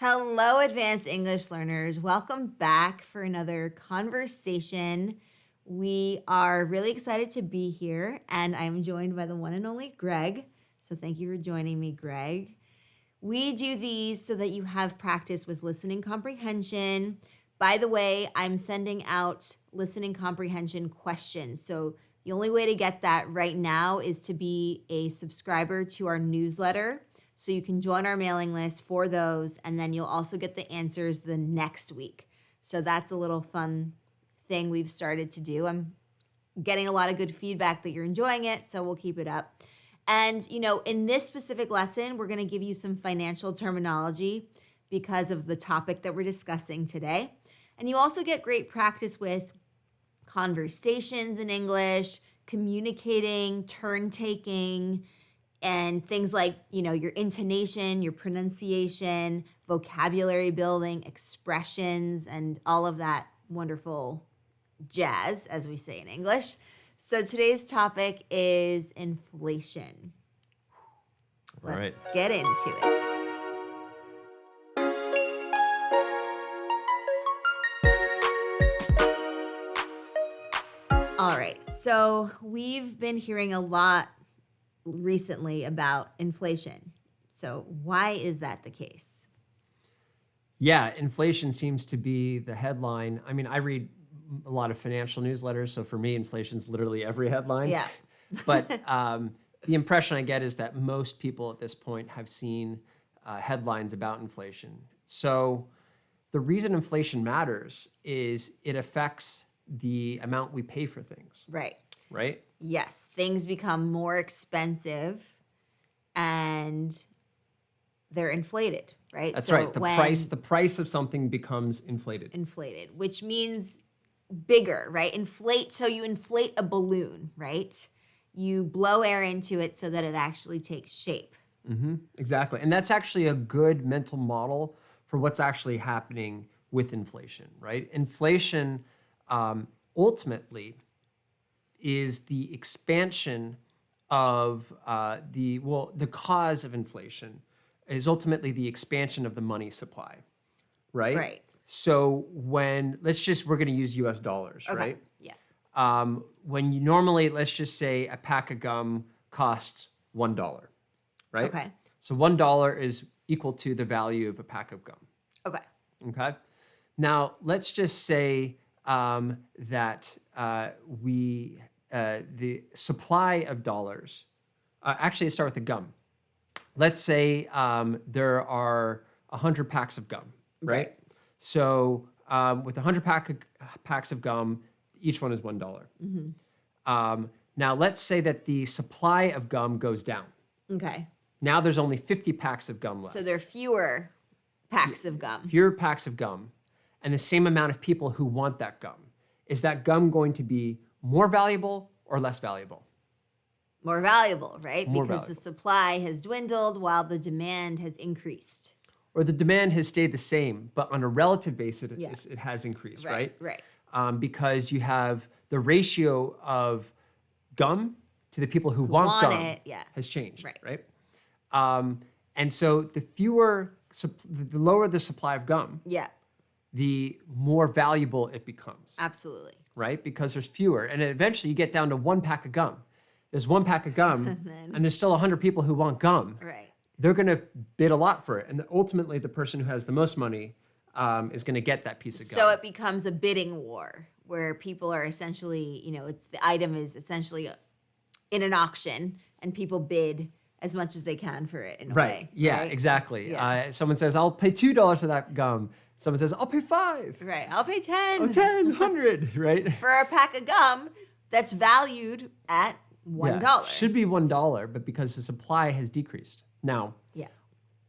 Hello, advanced English learners. Welcome back for another conversation. We are really excited to be here, and I'm joined by the one and only Greg. So thank you for joining me, Greg. We do these so that you have practice with listening comprehension. By the way, I'm sending out listening comprehension questions. So the only way to get that right now is to be a subscriber to our newsletter. So you can join our mailing list for those, and then you'll also get the answers the next week. So that's a little fun thing we've started to do. I'm getting a lot of good feedback that you're enjoying it, so we'll keep it up. And, in this specific lesson, we're going to give you some financial terminology because of the topic that we're discussing today. And you also get great practice with conversations in English, communicating, turn taking, and things like, your intonation, your pronunciation, vocabulary building, expressions, and all of that wonderful jazz, as we say in English. So today's topic is inflation. Let's get into it. All right, so we've been hearing a lot recently about inflation. So why is that the case? Yeah, inflation seems to be the headline. I mean, I read a lot of financial newsletters, so for me, inflation's literally every headline. Yeah. But the impression I get is that most people at this point have seen headlines about inflation. So the reason inflation matters is it affects the amount we pay for things. Right. Right? Yes, things become more expensive and they're inflated, right? That's right. The price of something becomes inflated. Inflated, which means bigger, right? So you inflate a balloon, right? You blow air into it so that it actually takes shape. Mm-hmm. Exactly. And that's actually a good mental model for what's actually happening with inflation, right? Inflation ultimately is the expansion of the cause of inflation is ultimately the expansion of the money supply, right? Right. So we're going to use US dollars, Okay. right? Yeah. When you normally, let's just say a pack of gum costs $1, right? Okay. So $1 is equal to the value of a pack of gum. Okay. Okay. Now let's just say that the supply of dollars, actually let's start with the gum. Let's say there are 100 packs of gum, right? So with 100 packs of gum, each one is $1. Mm-hmm. Now let's say that the supply of gum goes down. Okay. Now there's only 50 packs of gum left. So there are fewer packs of gum. Fewer packs of gum and the same amount of people who want that gum. Is that gum going to be more valuable or less valuable? More valuable, right? More because valuable. The supply has dwindled while the demand has increased. Or the demand has stayed the same, but on a relative basis, it has increased, right? Right. Because you have the ratio of gum to the people who want gum has changed, right? And so the lower the supply of gum, the more valuable it becomes. Absolutely. Right? Because there's fewer. And eventually you get down to one pack of gum. There's one pack of gum, and there's still 100 people who want gum. Right. They're going to bid a lot for it. And ultimately, the person who has the most money is going to get that piece of gum. So it becomes a bidding war where people are essentially, the item is essentially in an auction, and people bid as much as they can for it in a way. Yeah, right? exactly. Yeah. Someone says, I'll pay $2 for that gum. Someone says, I'll pay $5. Right. I'll pay 10. Oh, 10, 100, right? For a pack of gum that's valued at $1. Yeah, should be $1, but because the supply has decreased. Now,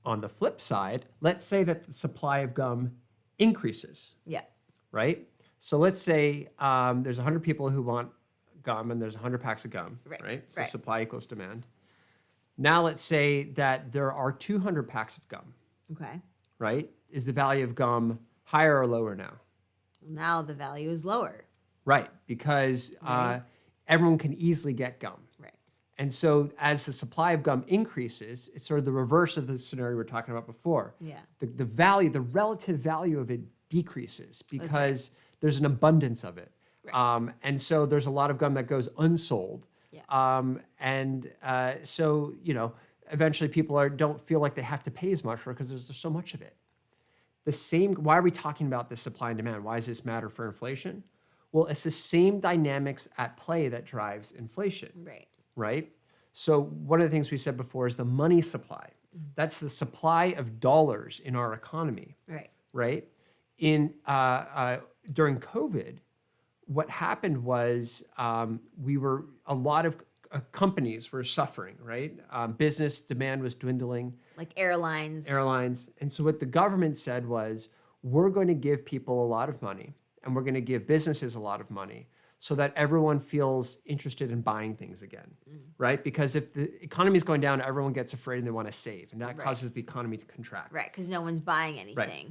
on the flip side, let's say that the supply of gum increases. Yeah. Right? So let's say there's 100 people who want gum and there's 100 packs of gum, right? So supply equals demand. Now let's say that there are 200 packs of gum. Okay. Right? Is the value of gum higher or lower now? Now the value is lower. Right, because everyone can easily get gum. Right. And so as the supply of gum increases, it's sort of the reverse of the scenario we were talking about before. Yeah. The value, the relative value of it decreases because there's an abundance of it. Right. And so there's a lot of gum that goes unsold. Yeah. So, eventually people don't feel like they have to pay as much for it because there's so much of it. Why are we talking about this supply and demand? Why does this matter for inflation? Well, it's the same dynamics at play that drives inflation. Right? So one of the things we said before is the money supply. That's the supply of dollars in our economy. Right? During COVID, what happened was a lot of companies were suffering, right? Business demand was dwindling. Like airlines. And so what the government said was, we're going to give people a lot of money and we're going to give businesses a lot of money so that everyone feels interested in buying things again, right? Because if the economy is going down, everyone gets afraid and they want to save, and that causes the economy to contract. Right, because no one's buying anything. Right.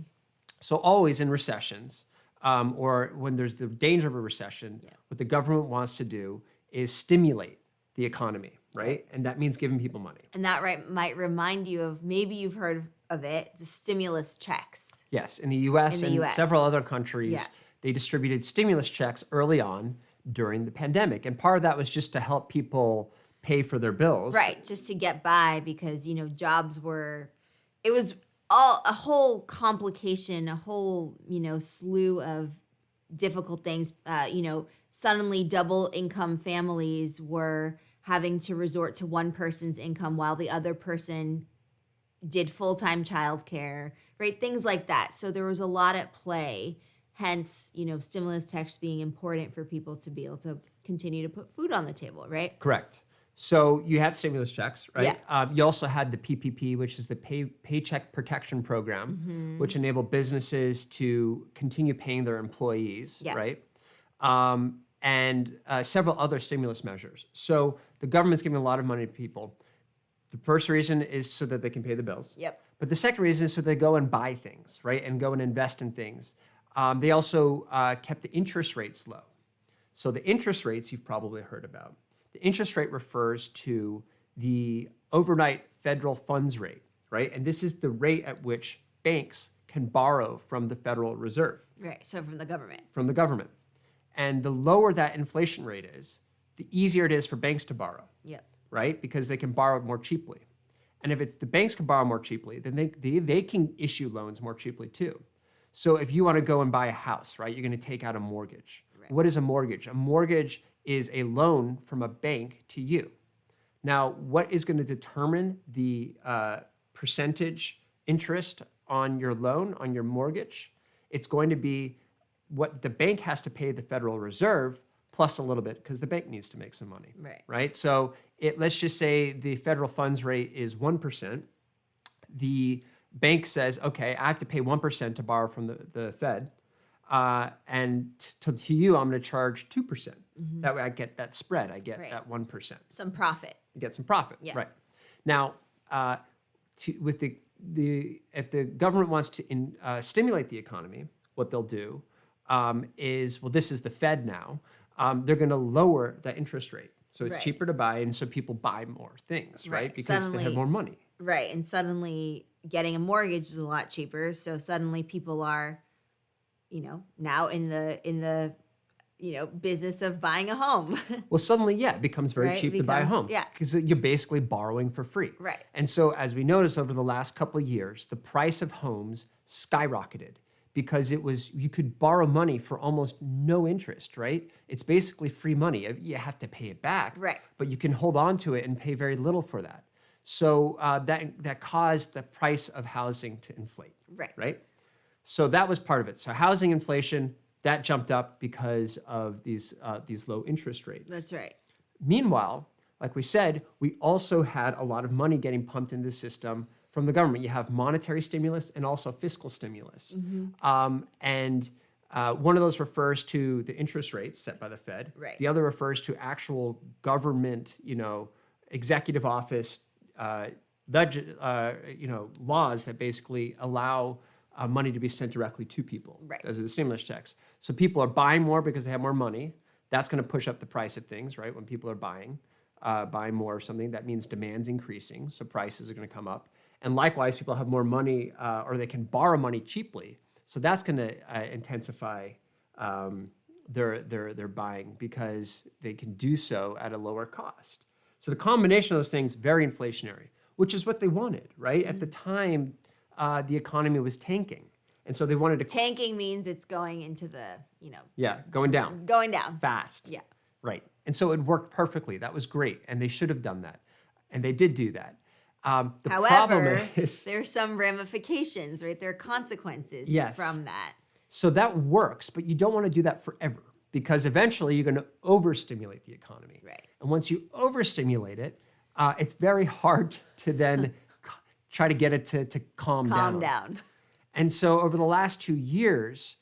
So always in recessions, or when there's the danger of a recession, what the government wants to do is stimulate the economy, right? And that means giving people money. And that might remind you of, maybe you've heard of it, the stimulus checks. Yes, in the US and several other countries, they distributed stimulus checks early on during the pandemic. And part of that was just to help people pay for their bills. Right, just to get by because, jobs it was a whole complication, a whole, slew of difficult things. Suddenly double income families were having to resort to one person's income while the other person did full-time childcare, right? Things like that. So there was a lot at play. Hence, stimulus checks being important for people to be able to continue to put food on the table, right? Correct. So you have stimulus checks, right? You also had the PPP, which is the Paycheck Protection Program, which enabled businesses to continue paying their employees, right? And several other stimulus measures. So the government's giving a lot of money to people. The first reason is so that they can pay the bills. But the second reason is so they go and buy things, right? And go and invest in things. They also kept the interest rates low. So the interest rates you've probably heard about. The interest rate refers to the overnight federal funds rate, right? And this is the rate at which banks can borrow from the Federal Reserve. Right, so from the government. From the government. And the lower that inflation rate is, the easier it is for banks to borrow. Right? Because they can borrow more cheaply. And if the banks can borrow more cheaply, then they can issue loans more cheaply too. So if you want to go and buy a house, right, you're going to take out a mortgage. What is a mortgage? A mortgage is a loan from a bank to you. Now, what is going to determine the percentage interest on your loan, on your mortgage? It's going to be what the bank has to pay the Federal Reserve plus a little bit because the bank needs to make some money. Right? So let's just say the federal funds rate is 1%. The bank says, okay, I have to pay 1% to borrow from the Fed. And to you, I'm going to charge 2%. That way I get that spread. I get that 1%. Some profit. You get some profit, right. Now, if the government wants to stimulate the economy, what they'll do is, this is the Fed now, they're going to lower the interest rate. So it's cheaper to buy, and so people buy more things, right? Because they have more money. Right, and suddenly getting a mortgage is a lot cheaper. So suddenly people are, now in the business of buying a home. Well, suddenly, it becomes very cheap to buy a home. Yeah. Because you're basically borrowing for free. Right. And so as we noticed over the last couple of years, the price of homes skyrocketed because you could borrow money for almost no interest, right? It's basically free money. You have to pay it back. Right. But you can hold on to it and pay very little for that. So that caused the price of housing to inflate. Right. So that was part of it. So housing inflation, that jumped up because of these low interest rates. That's right. Meanwhile, like we said, we also had a lot of money getting pumped into the system from the government. You have monetary stimulus and also fiscal stimulus. One of those refers to the interest rates set by the Fed. Right. The other refers to actual government, executive office, laws that basically allow money to be sent directly to people. Right. Those are the stimulus checks. So people are buying more because they have more money. That's going to push up the price of things, right? When people are buying. buy more of something, that means demand's increasing, so prices are going to come up. And likewise, people have more money or they can borrow money cheaply. So that's going to intensify their buying because they can do so at a lower cost. So the combination of those things, very inflationary, which is what they wanted, right? At the time, the economy was tanking. And so they wanted to... Tanking means it's going into the, going down. going down. Fast. Yeah. Right. And so it worked perfectly. That was great. And they should have done that. And they did do that. The problem However, is... there's some ramifications, right? There are consequences from that. So that works, but you don't want to do that forever because eventually you're going to overstimulate the economy. Right. And once you overstimulate it, it's very hard to then try to get it to calm down. And so over the last 2 years,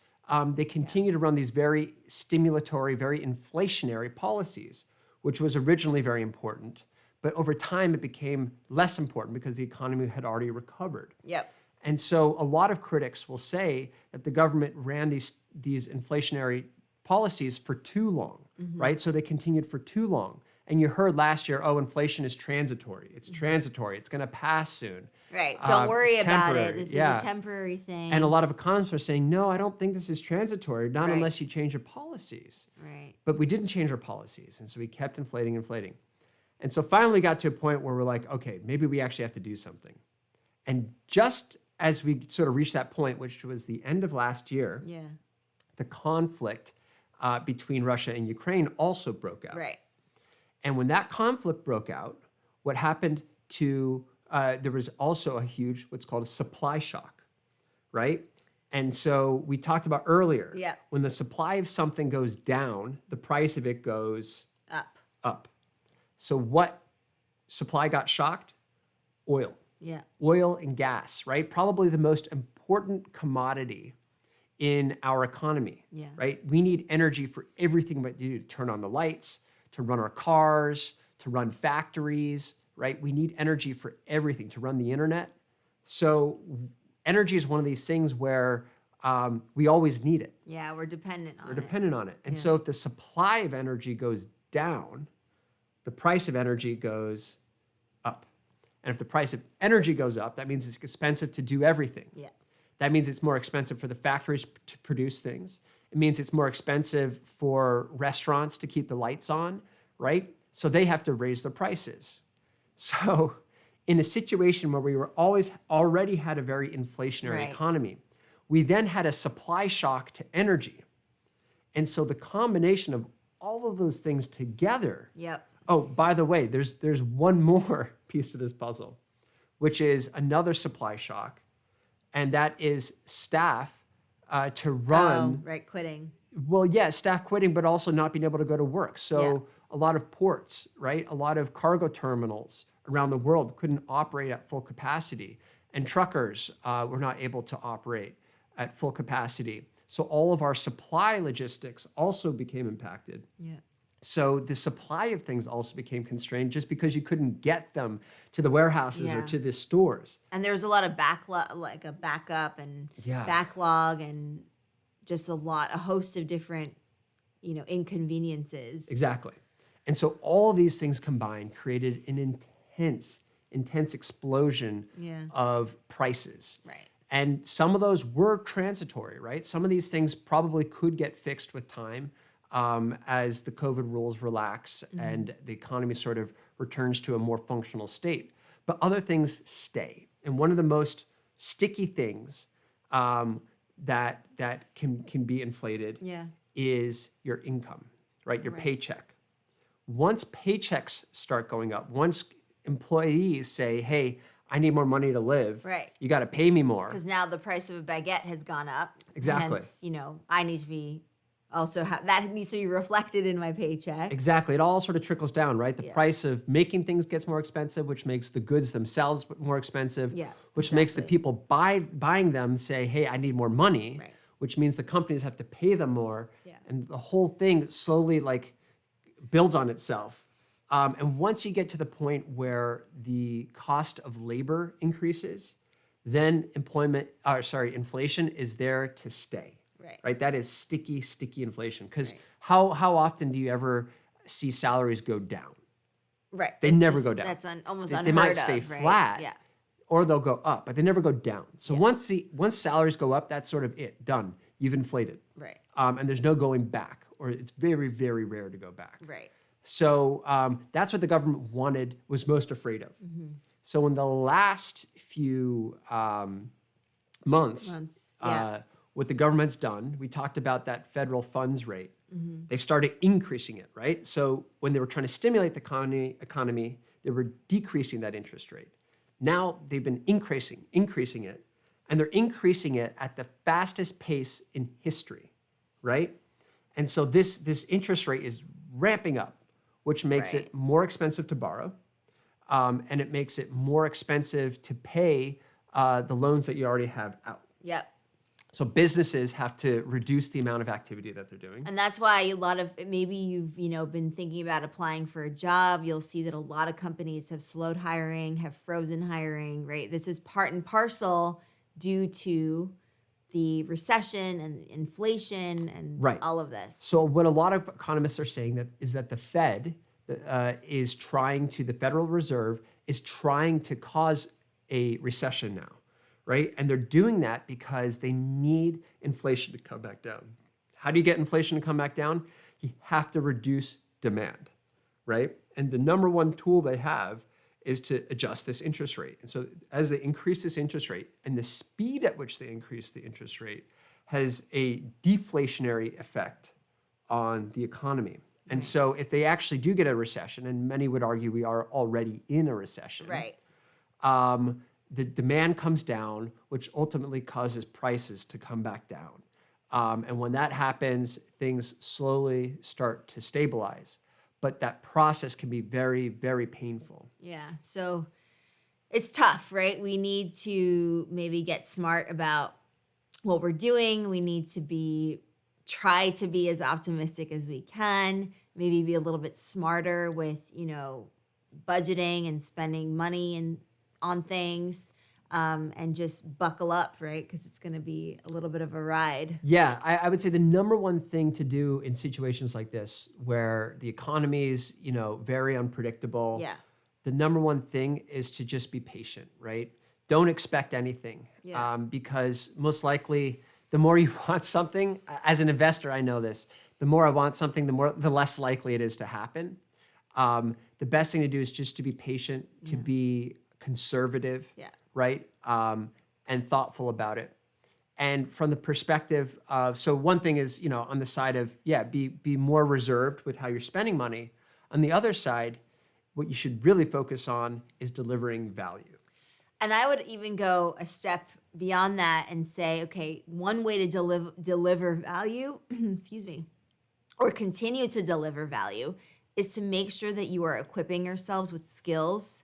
they continue to run these very stimulatory, very inflationary policies, which was originally very important. But over time, it became less important because the economy had already recovered. Yep. And so a lot of critics will say that the government ran these inflationary policies for too long, right? So they continued for too long. And you heard last year, oh, inflation is transitory. It's transitory. It's going to pass soon. Right. Don't worry about it. Temporary. This is a temporary thing. And a lot of economists are saying, no, I don't think this is transitory, not Right. unless you change your policies. Right. But we didn't change our policies. And so we kept inflating. And so finally we got to a point where we're like, okay, maybe we actually have to do something. And just as we sort of reached that point, which was the end of last year, the conflict between Russia and Ukraine also broke out. Right. And when that conflict broke out, what happened to, there was also a huge, what's called a supply shock, right? And so we talked about earlier, when the supply of something goes down, the price of it goes up. So what supply got shocked? Oil. Yeah. Oil and gas, right? Probably the most important commodity in our economy, right? We need energy for everything we do, to turn on the lights, to run our cars, to run factories, right? We need energy for everything, to run the internet. So energy is one of these things where we always need it. Yeah, we're dependent on it. We're dependent on it. And so if the supply of energy goes down, the price of energy goes up. And if the price of energy goes up, that means it's expensive to do everything. Yeah. That means it's more expensive for the factories to produce things. It means it's more expensive for restaurants to keep the lights on, right? So they have to raise the prices. So in a situation where we were already had a very inflationary economy, we then had a supply shock to energy. And so the combination of all of those things together. Oh, by the way, there's one more piece to this puzzle, which is another supply shock, and that is staff to run. Quitting. Well, yeah, staff quitting, but also not being able to go to work. So a lot of ports, right? A lot of cargo terminals around the world couldn't operate at full capacity, and truckers were not able to operate at full capacity. So all of our supply logistics also became impacted. So the supply of things also became constrained just because you couldn't get them to the warehouses or to the stores. And there was a lot of backup and backlog and just a host of different, inconveniences. Exactly. And so all of these things combined created an intense explosion of prices. Right. And some of those were transitory, right? Some of these things probably could get fixed with time. As the COVID rules relax and the economy sort of returns to a more functional state. But other things stay. And one of the most sticky things that can be inflated is your income, right? Your paycheck. Once paychecks start going up, once employees say, hey, I need more money to live. Right. You got to pay me more. Because now the price of a baguette has gone up. Exactly. Hence, I need to be... that needs to be reflected in my paycheck. Exactly. It all sort of trickles down, right? The price of making things gets more expensive, which makes the goods themselves more expensive, which makes the people buying them say, hey, I need more money, which means the companies have to pay them more. And the whole thing slowly builds on itself. And once you get to the point where the cost of labor increases, then inflation is there to stay. Right. That is sticky inflation. Because how often do you ever see salaries go down? Right. They It never just- go down. That's almost They unheard might of, stay right? flat, Yeah. or they'll go up, but they never go down. So Yeah. once salaries go up, that's sort of it, done. You've inflated. Right. And there's no going back, or it's very, very rare to go back. Right. So that's what the government was most afraid of. So in the last few months, Yeah. what the government's done, we talked about that federal funds rate. They've started increasing it, right? So when they were trying to stimulate the economy, they were decreasing that interest rate. Now they've been increasing it, and they're increasing it at the fastest pace in history, right? And so this interest rate is ramping up, which makes Right. it more expensive to borrow, and it makes it more expensive to pay the loans that you already have out. Yep. So businesses have to reduce the amount of activity that they're doing. And that's why a lot of maybe you've been thinking about applying for a job. You'll see that a lot of companies have slowed hiring, have frozen hiring. Right. This is part and parcel due to the recession and inflation and Right. all of this. So what a lot of economists are saying is that the Fed the Federal Reserve is trying to cause a recession now, right? And they're doing that because they need inflation to come back down. How do you get inflation to come back down? You have to reduce demand, right? And the number one tool they have is to adjust this interest rate. And so as they increase this interest rate, and the speed at which they increase the interest rate has a deflationary effect on the economy. And so if they actually do get a recession, and many would argue we are already in a recession, Right. The demand comes down, which ultimately causes prices to come back down. And when that happens, things slowly start to stabilize. But that process can be very, very painful. Yeah. So it's tough, right? We need to maybe get smart about what we're doing. We need to try to be as optimistic as we can, maybe be a little bit smarter with, budgeting and spending money on things, and just buckle up, right? Because it's going to be a little bit of a ride. Yeah, I would say the number one thing to do in situations like this, where the economy is, very unpredictable. Yeah. The number one thing is to just be patient, right? Don't expect anything, Yeah. because most likely, the more you want something, as an investor, I know this. The more I want something, the less likely it is to happen. The best thing to do is just to be patient, to be conservative, Yeah. right, and thoughtful about it. And from the perspective of, so one thing is, on the side of, be more reserved with how you're spending money. On the other side, what you should really focus on is delivering value. And I would even go a step beyond that and say, okay, one way to deliver value, excuse me, or continue to deliver value is to make sure that you are equipping yourselves with skills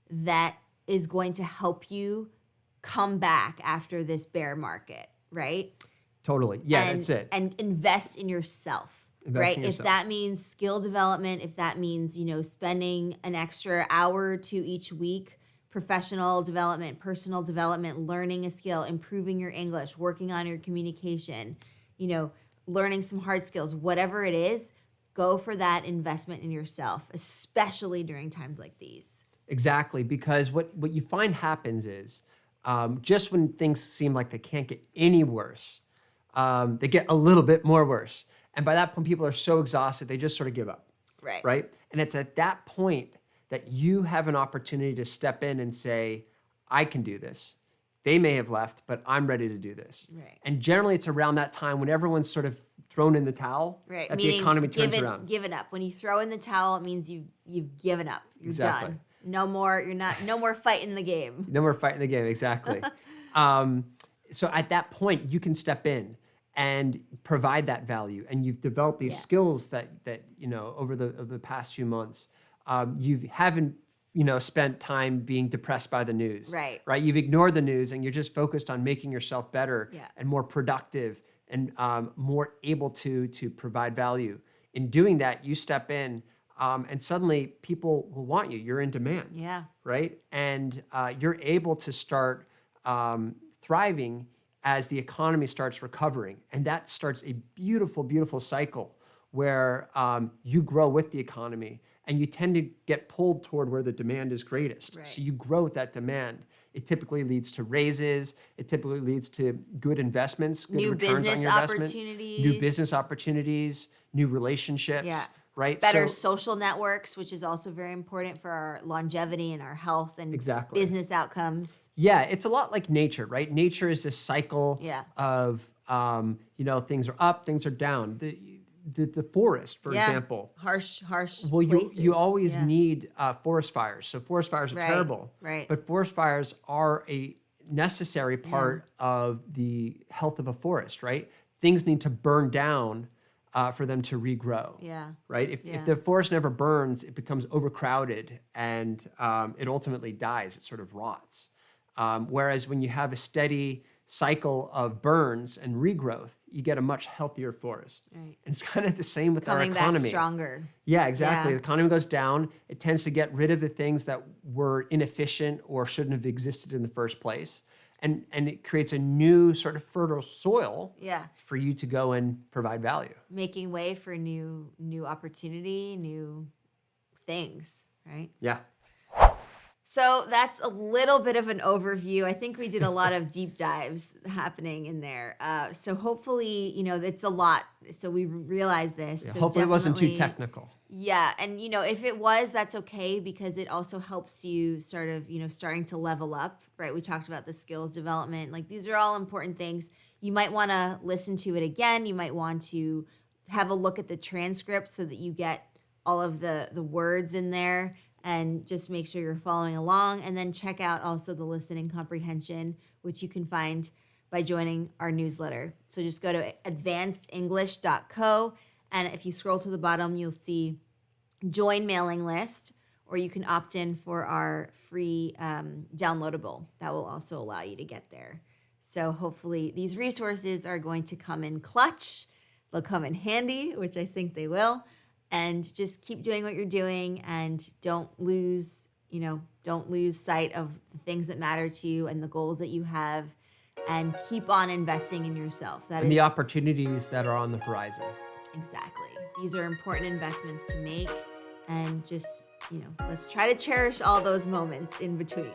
that is going to help you come back after this bear market, right? Totally. Yeah, that's it. And invest in yourself, right? in If yourself. that means skill development, if that means, spending an extra hour or two each week, professional development, personal development, learning a skill, improving your English, working on your communication, learning some hard skills, whatever it is, go for that investment in yourself, especially during times like these. Exactly, because what you find happens is just when things seem like they can't get any worse, they get a little bit more worse. And by that point, people are so exhausted, they just sort of give up. Right? And it's at that point that you have an opportunity to step in and say, I can do this. They may have left, but I'm ready to do this. Right. And generally, it's around that time when everyone's sort of thrown in the towel, Right. that Meaning the economy turns around. Given up. When you throw in the towel, it means you've given up. You're Exactly. done. No more fighting the game. No more fighting the game, exactly. So at that point, you can step in and provide that value, and you've developed these skills that over the past few months. You haven't spent time being depressed by the news. Right. You've ignored the news, and you're just focused on making yourself better and more productive and more able to provide value. In doing that, you step in. And suddenly people will want you. You're in demand. Yeah. Right? And you're able to start thriving as the economy starts recovering. And that starts a beautiful, beautiful cycle where you grow with the economy and you tend to get pulled toward where the demand is greatest. Right. So you grow with that demand. It typically leads to raises. It typically leads to good investments, good New returns business on your investment, opportunities. new business opportunities, new relationships, Yeah. right? Better So, social networks, which is also very important for our longevity and our health and Exactly. business outcomes. yeah, it's a lot like nature, right? Nature is this cycle Yeah. of, things are up, things are down. The forest, for Yeah. example, Harsh well, places. you always Yeah. need forest fires. So forest fires are Right, terrible. right. But forest fires are a necessary part of the health of a forest, right? Things need to burn down for them to regrow. Yeah. Right? If Yeah. the forest never burns, it becomes overcrowded and it ultimately dies. It sort of rots. Whereas when you have a steady cycle of burns and regrowth, you get a much healthier forest. Right. And it's kind of the same with Coming our back economy. stronger. Yeah, exactly. Yeah. The economy goes down. It tends to get rid of the things that were inefficient or shouldn't have existed in the first place. And it creates a new sort of fertile soil Yeah. for you to go and provide value. Making way for new opportunity, new things, right? Yeah. So that's a little bit of an overview. I think we did a lot of deep dives happening in there. So hopefully, it's a lot. So we realize this. Yeah, So hopefully it wasn't too definitely- technical. Yeah. And, if it was, that's okay because it also helps you sort of, starting to level up, right? We talked about the skills development. Like these are all important things. You might want to listen to it again. You might want to have a look at the transcript so that you get all of the words in there and just make sure you're following along. And then check out also the listening comprehension, which you can find by joining our newsletter. So just go to advancedenglish.co. And if you scroll to the bottom, you'll see join mailing list, or you can opt in for our free downloadable. That will also allow you to get there. So hopefully these resources are going to come in clutch. They'll come in handy, which I think they will. And just keep doing what you're doing and don't lose sight of the things that matter to you and the goals that you have, and keep on investing in yourself. And the opportunities that are on the horizon. Exactly. These are important investments to make, and just, let's try to cherish all those moments in between.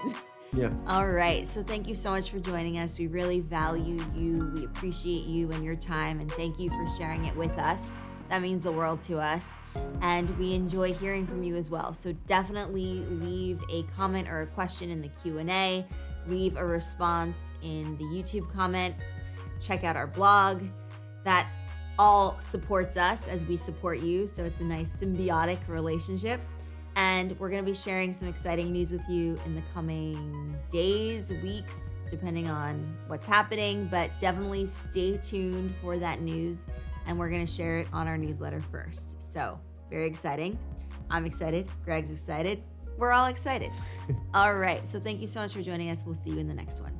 Yeah. All right. So thank you so much for joining us. We really value you. We appreciate you and your time, and thank you for sharing it with us. That means the world to us, and we enjoy hearing from you as well. So definitely leave a comment or a question in the Q&A. Leave a response in the YouTube comment. Check out our blog. That all supports us as we support you, so it's a nice symbiotic relationship. And we're going to be sharing some exciting news with you in the coming days, weeks, depending on what's happening. But definitely stay tuned for that news. And we're going to share it on our newsletter first. So very exciting. I'm excited. Greg's excited. We're all excited. All right. So thank you so much for joining us. We'll see you in the next one.